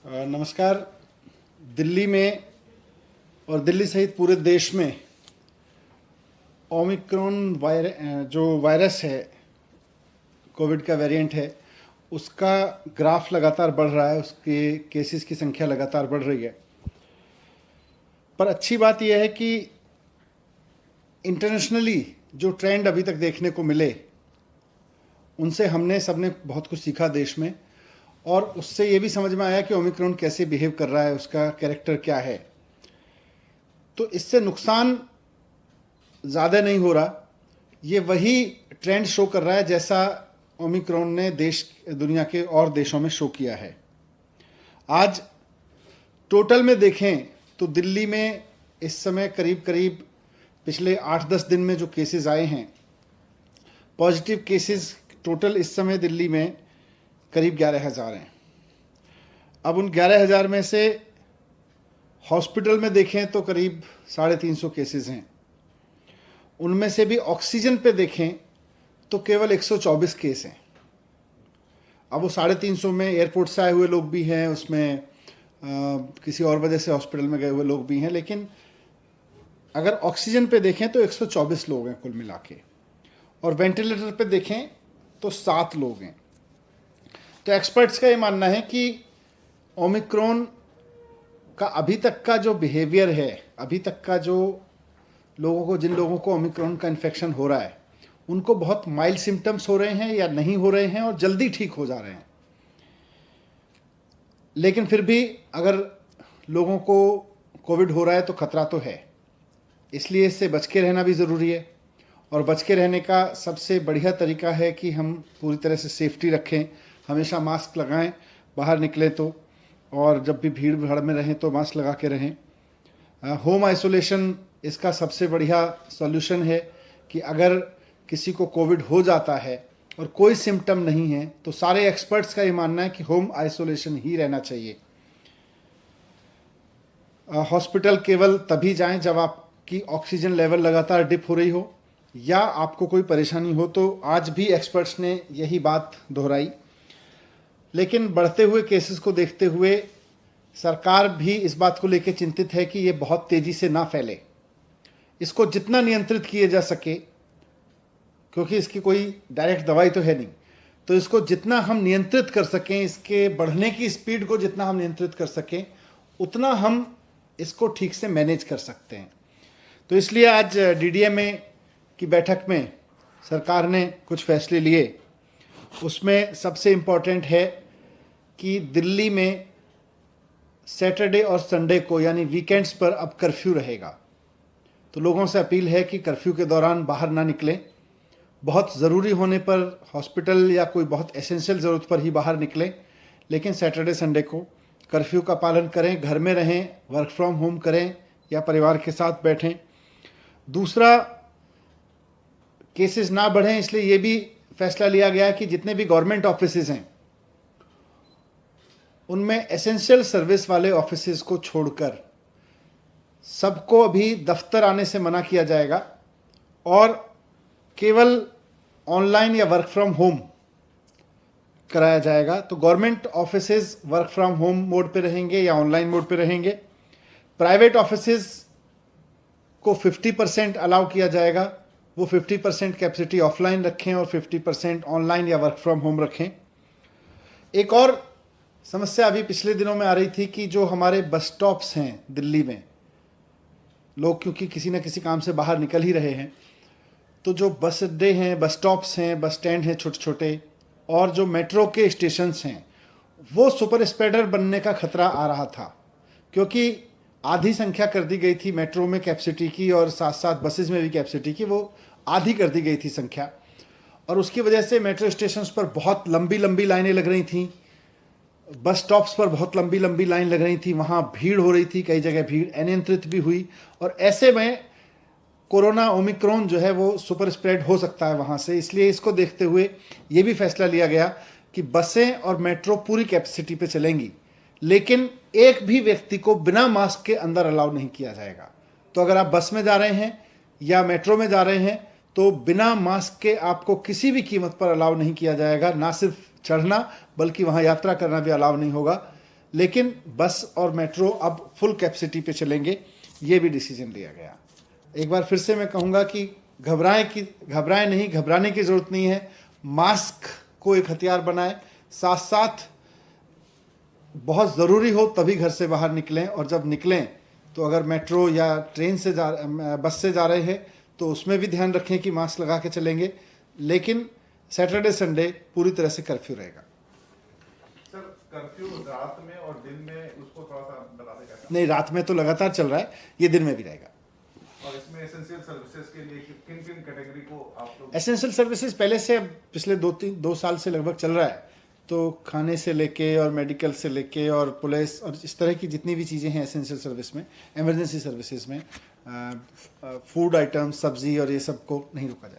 नमस्कार। दिल्ली में और दिल्ली सहित पूरे देश में ओमिक्रॉन जो वायरस है, कोविड का वेरिएंट है, उसका ग्राफ लगातार बढ़ रहा है, उसके केसेस की संख्या लगातार बढ़ रही है। पर अच्छी बात यह है कि इंटरनेशनली जो ट्रेंड अभी तक देखने को मिले, उनसे हमने सबने बहुत कुछ सीखा देश में, और उससे ये भी समझ में आया कि ओमिक्रॉन कैसे बिहेव कर रहा है, उसका कैरेक्टर क्या है। तो इससे नुकसान ज़्यादा नहीं हो रहा, ये वही ट्रेंड शो कर रहा है जैसा ओमिक्रॉन ने दुनिया के और देशों में शो किया है। आज टोटल में देखें तो दिल्ली में इस समय करीब करीब पिछले 8-10 दिन में जो केसेस आए हैं, पॉजिटिव केसेस टोटल इस समय दिल्ली में करीब 11,000 हैं। अब उन 11,000 में से हॉस्पिटल में देखें तो करीब 350 केसेस हैं। उनमें से भी ऑक्सीजन पे देखें तो केवल 124 केस हैं। अब वो 350 में एयरपोर्ट से आए हुए लोग भी हैं, उसमें किसी और वजह से हॉस्पिटल में गए हुए लोग भी हैं, लेकिन अगर ऑक्सीजन पे देखें तो 124 लोग हैं कुल मिला के, और वेंटिलेटर पे देखें तो 7 लोग हैं। तो एक्सपर्ट्स का ये मानना है कि ओमिक्रॉन का अभी तक का जो बिहेवियर है, अभी तक का जो जिन लोगों को ओमिक्रॉन का इन्फेक्शन हो रहा है, उनको बहुत माइल्ड सिम्टम्स हो रहे हैं या नहीं हो रहे हैं और जल्दी ठीक हो जा रहे हैं। लेकिन फिर भी अगर लोगों को कोविड हो रहा है तो खतरा तो है, इसलिए इससे बच के रहना भी ज़रूरी है। और बच के रहने का सबसे बढ़िया तरीका है कि हम पूरी तरह से सेफ्टी रखें, हमेशा मास्क लगाएं बाहर निकलें तो, और जब भी भीड़ भाड़ में रहें तो मास्क लगा के रहें। होम आइसोलेशन इसका सबसे बढ़िया सॉल्यूशन है कि अगर किसी को कोविड हो जाता है और कोई सिम्टम नहीं है तो सारे एक्सपर्ट्स का ये मानना है कि होम आइसोलेशन ही रहना चाहिए। हॉस्पिटल केवल तभी जाएं जब आपकी ऑक्सीजन लेवल लगातार डिप हो रही हो या आपको कोई परेशानी हो, तो आज भी एक्सपर्ट्स ने यही बात दोहराई। लेकिन बढ़ते हुए केसेस को देखते हुए सरकार भी इस बात को लेकर चिंतित है कि ये बहुत तेज़ी से ना फैले, इसको जितना नियंत्रित किए जा सके, क्योंकि इसकी कोई डायरेक्ट दवाई तो है नहीं, तो इसको जितना हम नियंत्रित कर सकें, इसके बढ़ने की स्पीड को जितना हम नियंत्रित कर सकें, उतना हम इसको ठीक से मैनेज कर सकते हैं। तो इसलिए आज डीडीएमए की बैठक में सरकार ने कुछ फैसले लिए। उसमें सबसे इम्पॉर्टेंट है कि दिल्ली में सैटरडे और संडे को यानी वीकेंड्स पर अब कर्फ्यू रहेगा। तो लोगों से अपील है कि कर्फ्यू के दौरान बाहर ना निकलें, बहुत ज़रूरी होने पर हॉस्पिटल या कोई बहुत एसेंशियल ज़रूरत पर ही बाहर निकलें, लेकिन सैटरडे संडे को कर्फ्यू का पालन करें, घर में रहें, वर्क फ्रॉम होम करें या परिवार के साथ बैठें। दूसरा, केसेस ना बढ़ें, इसलिए ये भी फैसला लिया गया कि जितने भी गवर्नमेंट ऑफिसेज हैं उनमें एसेंशियल सर्विस वाले ऑफिसेज को छोड़कर सबको अभी दफ्तर आने से मना किया जाएगा और केवल ऑनलाइन या वर्क फ्रॉम होम कराया जाएगा। तो government offices work from home mode पे रहेंगे या ऑनलाइन मोड पे रहेंगे। प्राइवेट ऑफिसेज को 50% अलाउ किया जाएगा, वो 50% कैपेसिटी ऑफलाइन रखें और 50% ऑनलाइन या वर्क फ्रॉम होम रखें। एक और समस्या अभी पिछले दिनों में आ रही थी कि जो हमारे बस स्टॉप्स हैं दिल्ली में, लोग क्योंकि किसी न किसी काम से बाहर निकल ही रहे हैं, तो जो बस अड्डे हैं, बस स्टॉप्स हैं, बस स्टैंड हैं छोटे छोटे, और जो मेट्रो के स्टेशंस हैं, वो सुपर स्प्रेडर बनने का खतरा आ रहा था, क्योंकि आधी संख्या कर दी गई थी मेट्रो में कैपेसिटी की और साथ साथ बसेस में भी कैपेसिटी की, वो आधी कर दी गई थी संख्या, और उसकी वजह से मेट्रो स्टेशंस पर बहुत लंबी लंबी लाइनें लग रही थीं, बस स्टॉप्स पर बहुत लंबी लंबी लाइन लग रही थी, वहाँ भीड़ हो रही थी, कई जगह भीड़ अनियंत्रित भी हुई, और ऐसे में कोरोना ओमिक्रॉन जो है वो सुपर स्प्रेड हो सकता है वहाँ से। इसलिए इसको देखते हुए ये भी फैसला लिया गया कि बसें और मेट्रो पूरी कैपेसिटी पे चलेंगी, लेकिन एक भी व्यक्ति को बिना मास्क के अंदर अलाउ नहीं किया जाएगा। तो अगर आप बस में जा रहे हैं या मेट्रो में जा रहे हैं तो बिना मास्क के आपको किसी भी कीमत पर अलाउ नहीं किया जाएगा, ना सिर्फ चढ़ना बल्कि वहाँ यात्रा करना भी अलाउ नहीं होगा। लेकिन बस और मेट्रो अब फुल कैपेसिटी पे चलेंगे, ये भी डिसीजन लिया गया। एक बार फिर से मैं कहूँगा कि घबराएं नहीं, घबराने की ज़रूरत नहीं है। मास्क को एक हथियार बनाएं, साथ साथ बहुत ज़रूरी हो तभी घर से बाहर निकलें, और जब निकलें तो अगर मेट्रो या ट्रेन से बस से जा रहे हैं तो उसमें भी ध्यान रखें कि मास्क लगा के चलेंगे। लेकिन सैटरडे संडे पूरी तरह से कर्फ्यू रहेगा। सर, कर्फ्यू रात में और दिन में उसको थोड़ा सा बता दें कैसा? नहीं, रात में तो लगातार चल रहा है, ये दिन में भी रहेगा। और इसमें एसेंशियल सर्विसेज के लिए किन किन कैटेगरी को आप लोग? एसेंशियल सर्विसेज पहले से, अब पिछले 2 साल से लगभग चल रहा है, तो खाने से लेके और मेडिकल से लेके और पुलिस और इस तरह की जितनी भी चीज़ें हैं एसेंशियल सर्विस में, इमरजेंसी सर्विसेज में, फूड आइटम्स, सब्जी और ये सब को नहीं रोका जाएगा।